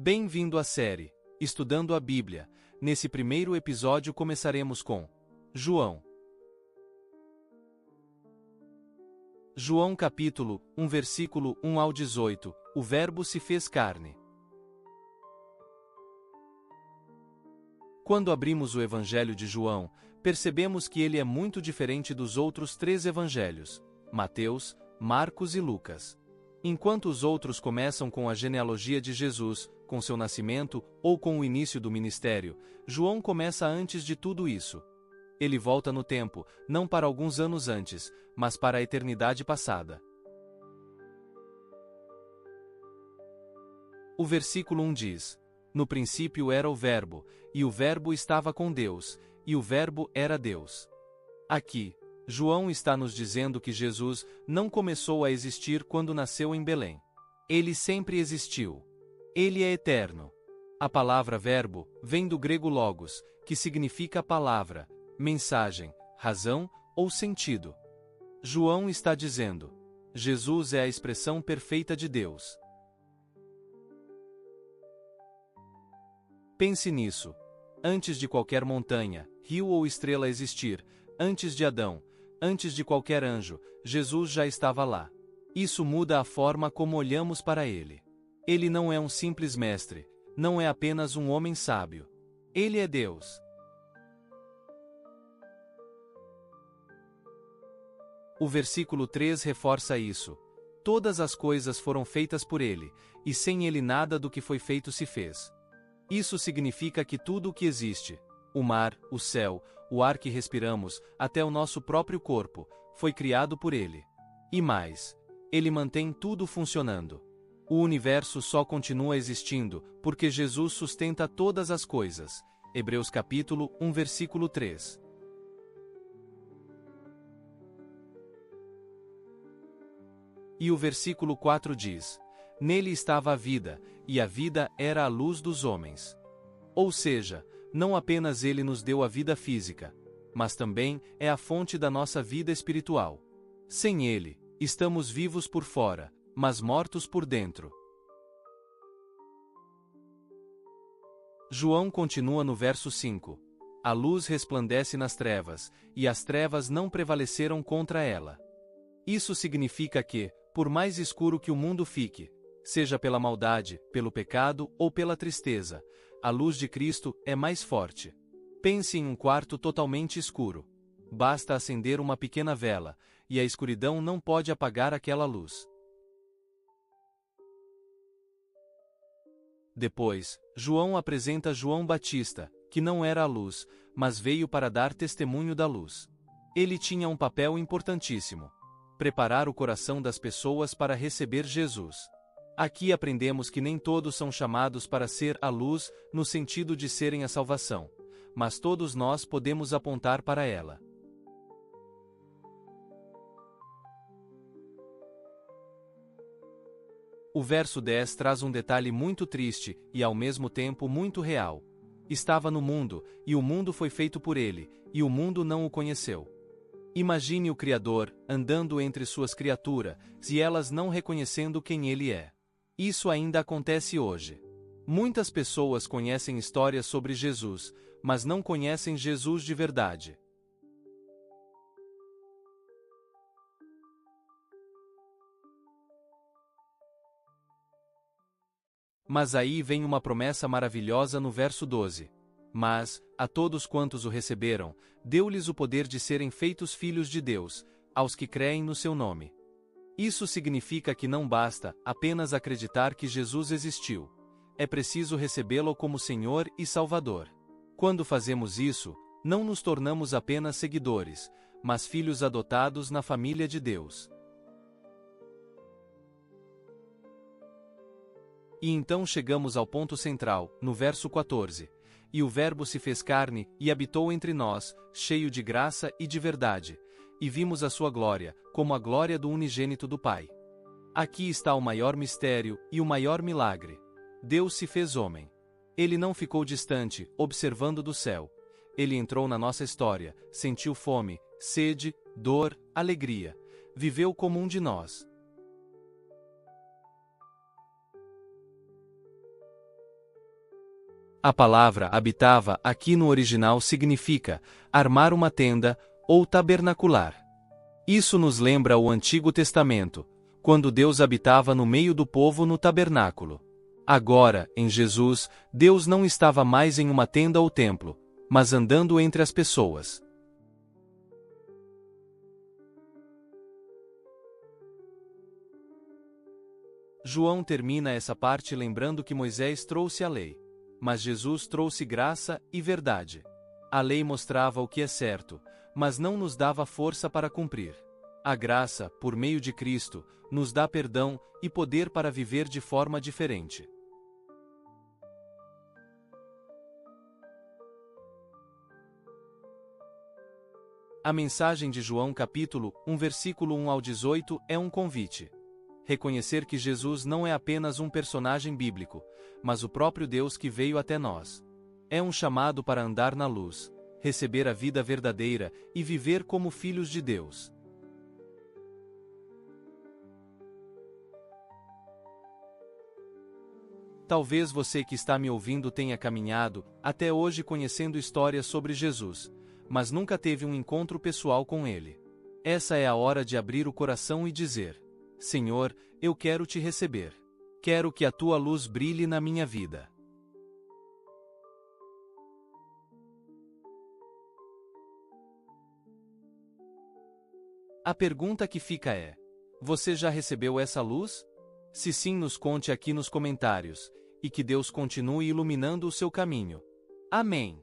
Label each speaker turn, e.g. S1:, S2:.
S1: Bem-vindo à série Estudando a Bíblia. Nesse primeiro episódio começaremos com João. João capítulo 1 versículo 1 ao 18. O Verbo se fez carne. Quando abrimos o Evangelho de João, percebemos que ele é muito diferente dos outros três evangelhos, Mateus, Marcos e Lucas. Enquanto os outros começam com a genealogia de Jesus, com seu nascimento ou com o início do ministério, João começa antes de tudo isso. Ele volta no tempo, não para alguns anos antes, mas para a eternidade passada. O versículo 1 diz: No princípio era o Verbo, e o Verbo estava com Deus, e o Verbo era Deus. Aqui, João está nos dizendo que Jesus não começou a existir quando nasceu em Belém. Ele sempre existiu. Ele é eterno. A palavra verbo vem do grego logos, que significa palavra, mensagem, razão ou sentido. João está dizendo: Jesus é a expressão perfeita de Deus. Pense nisso. Antes de qualquer montanha, rio ou estrela existir, antes de Adão, antes de qualquer anjo, Jesus já estava lá. Isso muda a forma como olhamos para ele. Ele não é um simples mestre, não é apenas um homem sábio. Ele é Deus. O versículo 3 reforça isso. Todas as coisas foram feitas por ele, e sem ele nada do que foi feito se fez. Isso significa que tudo o que existe, o mar, o céu, o ar que respiramos, até o nosso próprio corpo, foi criado por ele. E mais, ele mantém tudo funcionando. O universo só continua existindo porque Jesus sustenta todas as coisas. Hebreus capítulo 1 versículo 3. E o versículo 4 diz: Nele estava a vida, e a vida era a luz dos homens. Ou seja, não apenas ele nos deu a vida física, mas também é a fonte da nossa vida espiritual. Sem ele, estamos vivos por fora, mas mortos por dentro. João continua no verso 5. A luz resplandece nas trevas, e as trevas não prevaleceram contra ela. Isso significa que, por mais escuro que o mundo fique, seja pela maldade, pelo pecado ou pela tristeza, a luz de Cristo é mais forte. Pense em um quarto totalmente escuro. Basta acender uma pequena vela, e a escuridão não pode apagar aquela luz. Depois, João apresenta João Batista, que não era a luz, mas veio para dar testemunho da luz. Ele tinha um papel importantíssimo: preparar o coração das pessoas para receber Jesus. Aqui aprendemos que nem todos são chamados para ser a luz, no sentido de serem a salvação, mas todos nós podemos apontar para ela. O verso 10 traz um detalhe muito triste e ao mesmo tempo muito real. Estava no mundo, e o mundo foi feito por ele, e o mundo não o conheceu. Imagine o Criador andando entre suas criaturas, e elas não reconhecendo quem ele é. Isso ainda acontece hoje. Muitas pessoas conhecem histórias sobre Jesus, mas não conhecem Jesus de verdade. Mas aí vem uma promessa maravilhosa no verso 12. Mas, a todos quantos o receberam, deu-lhes o poder de serem feitos filhos de Deus, aos que creem no seu nome. Isso significa que não basta apenas acreditar que Jesus existiu. É preciso recebê-lo como Senhor e Salvador. Quando fazemos isso, não nos tornamos apenas seguidores, mas filhos adotados na família de Deus. E então chegamos ao ponto central, no verso 14. E o Verbo se fez carne e habitou entre nós, cheio de graça e de verdade. E vimos a sua glória, como a glória do unigênito do Pai. Aqui está o maior mistério e o maior milagre. Deus se fez homem. Ele não ficou distante, observando do céu. Ele entrou na nossa história, sentiu fome, sede, dor, alegria. Viveu como um de nós. A palavra habitava aqui no original significa armar uma tenda ou tabernacular. Isso nos lembra o Antigo Testamento, quando Deus habitava no meio do povo no tabernáculo. Agora, em Jesus, Deus não estava mais em uma tenda ou templo, mas andando entre as pessoas. João termina essa parte lembrando que Moisés trouxe a lei, mas Jesus trouxe graça e verdade. A lei mostrava o que é certo, mas não nos dava força para cumprir. A graça, por meio de Cristo, nos dá perdão e poder para viver de forma diferente. A mensagem de João capítulo 1 versículo 1 ao 18 é um convite. Reconhecer que Jesus não é apenas um personagem bíblico, mas o próprio Deus que veio até nós. É um chamado para andar na luz, receber a vida verdadeira e viver como filhos de Deus. Talvez você que está me ouvindo tenha caminhado até hoje conhecendo histórias sobre Jesus, mas nunca teve um encontro pessoal com Ele. Essa é a hora de abrir o coração e dizer: Senhor, eu quero te receber. Quero que a tua luz brilhe na minha vida. A pergunta que fica é: você já recebeu essa luz? Se sim, nos conte aqui nos comentários, e que Deus continue iluminando o seu caminho. Amém.